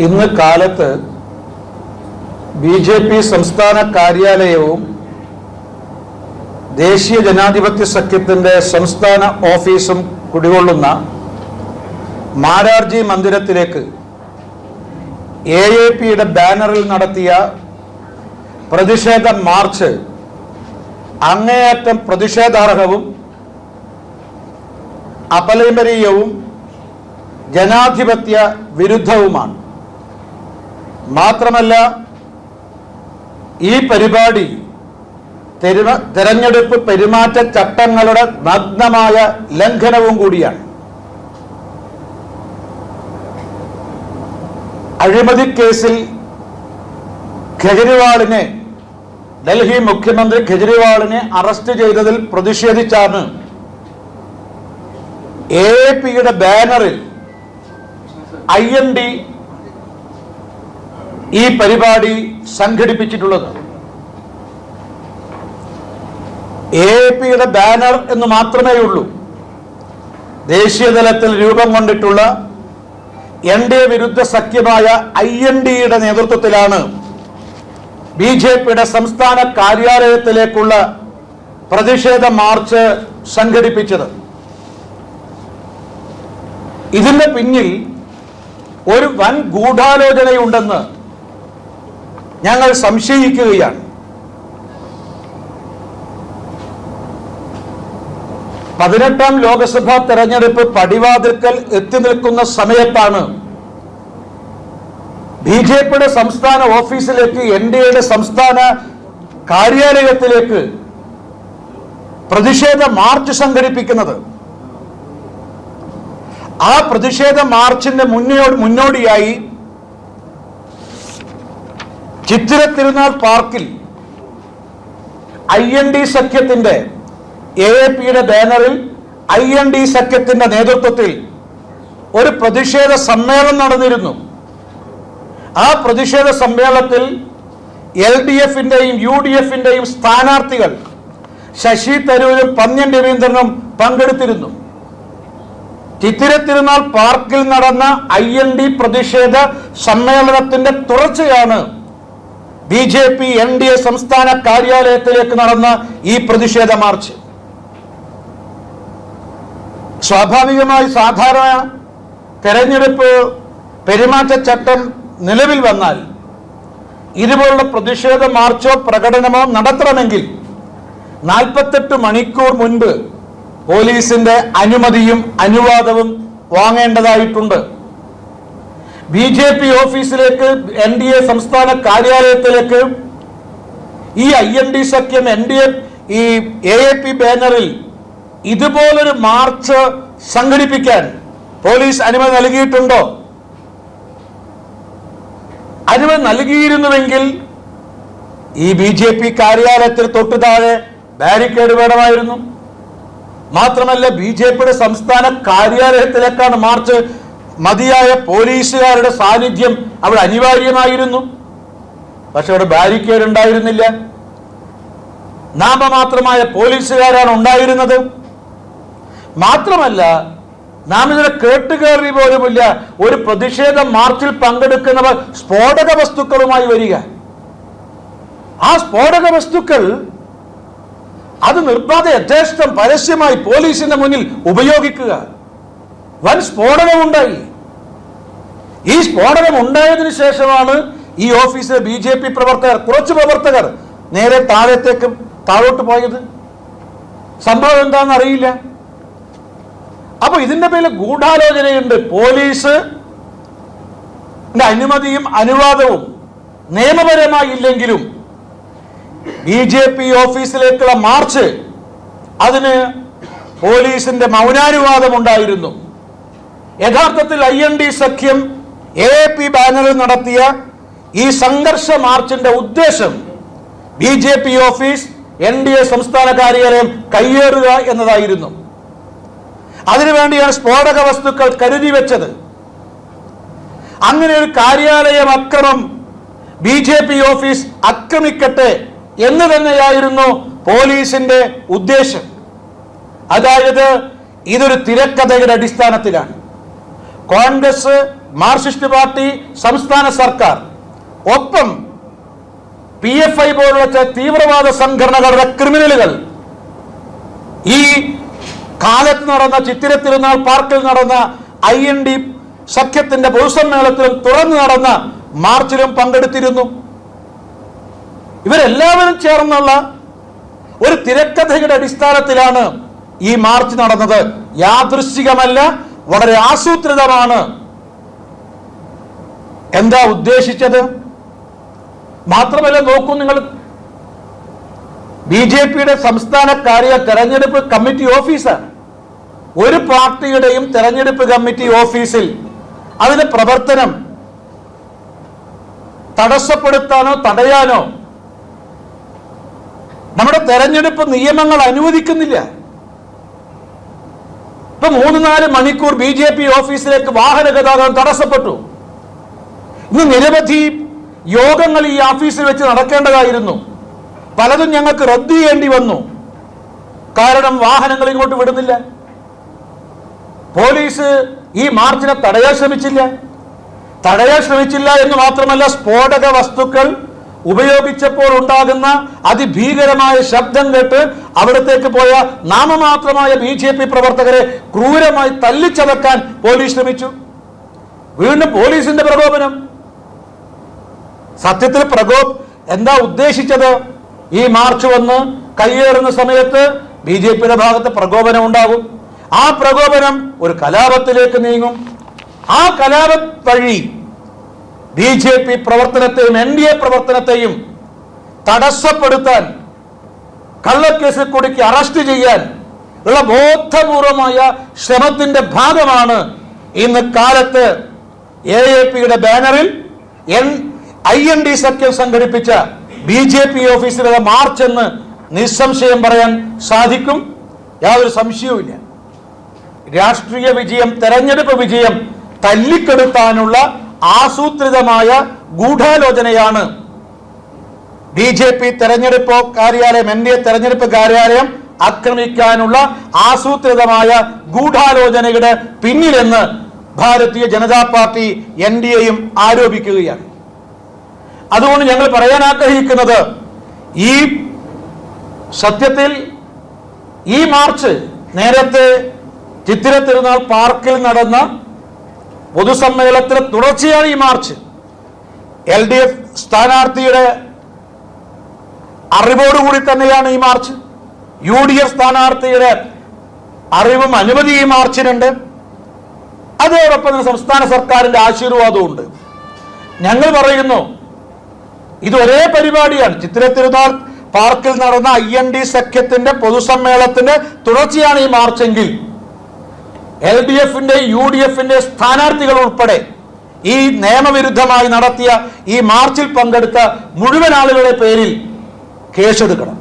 ഇന്ന് കാലത്ത് ബി.ജെ.പി. സംസ്ഥാന കാര്യാലയവും ദേശീയ ജനാധിപത്യ സഖ്യത്തിൻ്റെ സംസ്ഥാന ഓഫീസും കുടികൊള്ളുന്ന മാരാർജി മന്ദിരത്തിലേക്ക് എ.എ.പിയുടെ ബാനറിൽ നടത്തിയ പ്രതിഷേധ മാർച്ച് അങ്ങേയറ്റം പ്രതിഷേധാർഹവും അപലപനീയവും ജനാധിപത്യ വിരുദ്ധവുമാണ്. മാത്രമല്ല, ഈ പരിപാടി തെരഞ്ഞെടുപ്പ് പെരുമാറ്റ ചട്ടങ്ങളുടെ നഗ്നമായ ലംഘനവും കൂടിയാണ്. അഴിമതി കേസിൽ കെജ്രിവാളിനെ, ഡൽഹി മുഖ്യമന്ത്രി കെജ്രിവാളിനെ അറസ്റ്റ് ചെയ്തതിൽ പ്രതിഷേധിച്ചാണ് എ.എ.പിയുടെ ബാനറിൽ IND ഈ പരിപാടി സംഘടിപ്പിച്ചിട്ടുള്ളത്. എ.എ.പിയുടെ ബാനർ എന്ന് മാത്രമേ ഉള്ളൂ. ദേശീയ തലത്തിൽ രൂപം കൊണ്ടിട്ടുള്ള NDA വിരുദ്ധ സഖ്യമായ INDയുടെ നേതൃത്വത്തിലാണ് ബി.ജെ.പിയുടെ സംസ്ഥാന കാര്യാലയത്തിലേക്കുള്ള പ്രതിഷേധ മാർച്ച് സംഘടിപ്പിച്ചത്. ഇതിന്റെ പിന്നിൽ ഒരു വൻ ഗൂഢാലോചനയുണ്ടെന്ന് ഞങ്ങൾ സംശയിക്കുകയാണ്. 18ാം ലോക്സഭാ തെരഞ്ഞെടുപ്പ് പടിവാതിൽക്കൽ എത്തി നിൽക്കുന്ന സമയത്താണ് ബി.ജെ.പിയുടെ സംസ്ഥാന ഓഫീസിലേക്ക്, NDAയുടെ സംസ്ഥാന കാര്യാലയത്തിലേക്ക് പ്രതിഷേധ മാർച്ച് സംഘടിപ്പിക്കുന്നത്. ആ പ്രതിഷേധ മാർച്ചിന്റെ മുന്നോടിയായി ചിത്തിര തിരുനാൾ പാർക്കിൽ IND സഖ്യത്തിന്റെ, എ.എ.പിയുടെ ബാനറിൽ IND സഖ്യത്തിന്റെ നേതൃത്വത്തിൽ ഒരു പ്രതിഷേധ സമ്മേളനം നടന്നിരുന്നു. ആ പ്രതിഷേധ സമ്മേളനത്തിൽ LDFന്റെയും UDFന്റെയും സ്ഥാനാർത്ഥികൾ ശശി തരൂരും പന്ന്യൻ രവീന്ദ്രനും പങ്കെടുത്തിരുന്നു. ചിത്തിര തിരുനാൾ പാർക്കിൽ നടന്ന IND പ്രതിഷേധ സമ്മേളനത്തിന്റെ തുടർച്ചയാണ് ബി.ജെ.പി. NDA സംസ്ഥാന കാര്യാലയത്തിലേക്ക് നടന്ന ഈ പ്രതിഷേധ മാർച്ച്. സ്വാഭാവികമായി സാധാരണ തെരഞ്ഞെടുപ്പ് പെരുമാറ്റച്ചട്ടം നിലവിൽ വന്നാൽ ഇതുപോലുള്ള പ്രതിഷേധ മാർച്ചോ പ്രകടനമോ നടത്തണമെങ്കിൽ 48 മണിക്കൂർ മുൻപ് പോലീസിന്റെ അനുമതിയും അനുവാദവും വാങ്ങേണ്ടതായിട്ടുണ്ട്. ബി.ജെ.പി. ഓഫീസിലേക്ക്, NDA സംസ്ഥാന കാര്യാലയത്തിലേക്ക് ഈ IND സഖ്യം, NDA ഈ എ.എ.പി. ബാനറിൽ ഇതുപോലൊരു മാർച്ച് സംഘടിപ്പിക്കാൻ പോലീസ് അനുമതി നൽകിയിട്ടുണ്ടോ? അനുമതി നൽകിയിരുന്നുവെങ്കിൽ ഈ ബി.ജെ.പി. കാര്യാലയത്തിൽ തൊട്ടു താഴെ ബാരിക്കേഡ് വേണമായിരുന്നു. മാത്രമല്ല, ബി.ജെ.പിയുടെ സംസ്ഥാന കാര്യാലയത്തിലേക്കാണ് മാർച്ച്. മതിയായ പോലീസുകാരുടെ സാന്നിധ്യം അവിടെ അനിവാര്യമായിരുന്നു. പക്ഷെ അവിടെ ബാരിക്കേഡ് ഉണ്ടായിരുന്നില്ല. നാമമാത്രമായ പോലീസുകാരാണ് ഉണ്ടായിരുന്നത്. മാത്രമല്ല, നാം ഇതിനെ കേട്ടുകേറി പോലുമില്ല. ഒരു പ്രതിഷേധ മാർച്ചിൽ പങ്കെടുക്കുന്നവർ സ്ഫോടക വസ്തുക്കളുമായി വരിക, ആ സ്ഫോടക വസ്തുക്കൾ അത് നിർബാധ യഥേഷ്ടം പരസ്യമായി പോലീസിന്റെ മുന്നിൽ ഉപയോഗിക്കുക. വൻ സ്ഫോടനമുണ്ടായി. ഈ സ്ഫോടനം ഉണ്ടായതിനു ശേഷമാണ് ഈ ഓഫീസിലെ ബി.ജെ.പി. പ്രവർത്തകർ, കുറച്ച് പ്രവർത്തകർ നേരെ താഴോട്ട് പോയത്. സംഭവം എന്താണെന്ന് അറിയില്ല. അപ്പൊ ഇതിന്റെ പേരിൽ ഗൂഢാലോചനയുണ്ട്. പോലീസ് അനുമതിയും അനുവാദവും നിയമപരമായി ഇല്ലെങ്കിലും ബി.ജെ.പി. ഓഫീസിലേക്കുള്ള മാർച്ച്, അതിന് പോലീസിന്റെ മൗനാനുവാദം ഉണ്ടായിരുന്നു. യഥാർത്ഥത്തിൽ IND സഖ്യം എ.എ.പി. ബാനറിൽ നടത്തിയ ഈ സംഘർഷ മാർച്ചിന്റെ ഉദ്ദേശം ബി.ജെ.പി. ഓഫീസ്, NDA സംസ്ഥാന കാര്യാലയം കയ്യേറുക എന്നതായിരുന്നു. അതിനുവേണ്ടിയാണ് സ്ഫോടക വസ്തുക്കൾ കരുതി വെച്ചത്. അങ്ങനെ ഒരു കാര്യാലയം അക്രമം, ബി.ജെ.പി. ഓഫീസ് ആക്രമിക്കട്ടെ എന്ന് തന്നെയായിരുന്നു പോലീസിന്റെ ഉദ്ദേശം. അതായത് ഇതൊരു തിരക്കഥയുടെ അടിസ്ഥാനത്തിലാണ്. കോൺഗ്രസ് മാർക്സിസ്റ്റ് പാർട്ടി, സംസ്ഥാന സർക്കാർ, ഒപ്പം PFI പോലുള്ള തീവ്രവാദ സംഘടനകളുടെ ക്രിമിനലുകൾ ഈ കാലത്ത് നടന്ന ചിത്തിര തിരുനാൾ പാർക്കിൽ നടന്ന IND സഖ്യത്തിന്റെ പൊതുസമ്മേളനത്തിലും തുറന്നു നടന്ന മാർച്ചിലും പങ്കെടുത്തിരുന്നു. ഇവരെല്ലാവരും ചേർന്നുള്ള ഒരു തിരക്കഥയുടെ അടിസ്ഥാനത്തിലാണ് ഈ മാർച്ച് നടന്നത്. യാദൃശ്ചികമല്ല, വളരെ ആസൂത്രിതമാണ്. എന്താ ഉദ്ദേശിച്ചത്? മാത്രമല്ല, നോക്കൂ നിങ്ങൾ, BJPയുടെ സംസ്ഥാന തെരഞ്ഞെടുപ്പ് കമ്മിറ്റി ഓഫീസാണ്. ഒരു പാർട്ടിയുടെയും തെരഞ്ഞെടുപ്പ് കമ്മിറ്റി ഓഫീസിൽ അതിന്റെ പ്രവർത്തനം തടസ്സപ്പെടുത്താനോ തടയാനോ നമ്മുടെ തെരഞ്ഞെടുപ്പ് നിയമങ്ങൾ അനുവദിക്കുന്നില്ല. ഇപ്പൊ 3-4 മണിക്കൂർ BJP ഓഫീസിലേക്ക് വാഹന ഗതാഗതം തടസ്സപ്പെട്ടു. ഇന്ന് നിരവധി യോഗങ്ങൾ ഈ ഓഫീസിൽ വെച്ച് നടക്കേണ്ടതായിരുന്നു. പലതും ഞങ്ങൾക്ക് റദ്ദ് ചെയ്യേണ്ടി വന്നു. കാരണം വാഹനങ്ങൾ ഇങ്ങോട്ട് വിടുന്നില്ല. പോലീസ് ഈ മാർച്ചിനെ തടയാൻ ശ്രമിച്ചില്ല എന്ന് മാത്രമല്ല, സ്ഫോടക വസ്തുക്കൾ ഉപയോഗിച്ചപ്പോൾ ഉണ്ടാകുന്ന അതിഭീകരമായ ശബ്ദം കേട്ട് അവിടത്തേക്ക് പോയ നാമമാത്രമായ BJP പ്രവർത്തകരെ ക്രൂരമായി തല്ലിച്ചതക്കാൻ പോലീസ് ശ്രമിച്ചു. വീണ്ടും പോലീസിന്റെ പ്രകോപനം. സത്യത്തിൽ എന്താ ഉദ്ദേശിച്ചത്? ഈ മാർച്ച് വന്ന് കയ്യേറുന്ന സമയത്ത് BJPയുടെ ഭാഗത്ത് പ്രകോപനം ഉണ്ടാകും. ആ പ്രകോപനം ഒരു കലാപത്തിലേക്ക് നീങ്ങും. ആ കലാപ വഴി BJP പ്രവർത്തനത്തെയും NDA പ്രവർത്തനത്തെയും തടസ്സപ്പെടുത്താൻ, കള്ളക്കേസിൽ കുടുക്കി അറസ്റ്റ് ചെയ്യാൻ ഉള്ള ബോധപൂർവമായ ശ്രമത്തിന്റെ ഭാഗമാണ് ഇന്ന് കാലത്ത് AAPയുടെ ബാനറിൽ IND സഖ്യം സംഘടിപ്പിച്ച BJP ഓഫീസിലുള്ള മാർച്ച് എന്ന് നിസ്സംശയം പറയാൻ സാധിക്കും. യാതൊരു സംശയവുമില്ല. രാഷ്ട്രീയ വിജയം, തെരഞ്ഞെടുപ്പ് വിജയം തല്ലിക്കെടുത്താനുള്ള ആസൂത്രിതമായ ഗൂഢാലോചനയാണ് BJP തെരഞ്ഞെടുപ്പ് കാര്യാലയം, NDA തെരഞ്ഞെടുപ്പ് കാര്യാലയം ആക്രമിക്കാനുള്ള ആസൂത്രിതമായ ഗൂഢാലോചനയുടെ പിന്നിലെന്ന് ഭാരതീയ ജനതാ പാർട്ടി NDAയും ആരോപിക്കുകയാണ്. അതുകൊണ്ട് ഞങ്ങൾ പറയാൻ ആഗ്രഹിക്കുന്നത്, ഈ സത്യത്തിൽ ഈ മാർച്ച് നേരത്തെ ചിത്തിര തിരുനാൾ പാർക്കിൽ നടന്ന പൊതുസമ്മേളനത്തിന് തുടർച്ചയാണ് ഈ മാർച്ച്. LDF സ്ഥാനാർത്ഥിയുടെ അറിവോടുകൂടി തന്നെയാണ് ഈ മാർച്ച്. UDF സ്ഥാനാർത്ഥിയുടെ അറിവും അനുമതി ഈ മാർച്ചിനുണ്ട്. അതോടൊപ്പം തന്നെ സംസ്ഥാന സർക്കാരിന്റെ ആശീർവാദവും. ഞങ്ങൾ പറയുന്നു, ഇത് ഒരേ പരിപാടിയാണ്. ചിത്തിര തിരുനാൾ പാർക്കിൽ നടന്ന IND സഖ്യത്തിന്റെ പൊതുസമ്മേളനത്തിന്റെ തുടർച്ചയാണ് ഈ മാർച്ചെങ്കിൽ LDFന്റെ UDFന്റെ സ്ഥാനാർത്ഥികൾ ഉൾപ്പെടെ ഈ നിയമവിരുദ്ധമായി നടത്തിയ ഈ മാർച്ചിൽ പങ്കെടുത്ത മുഴുവൻ ആളുകളുടെ പേരിൽ കേസെടുക്കണം.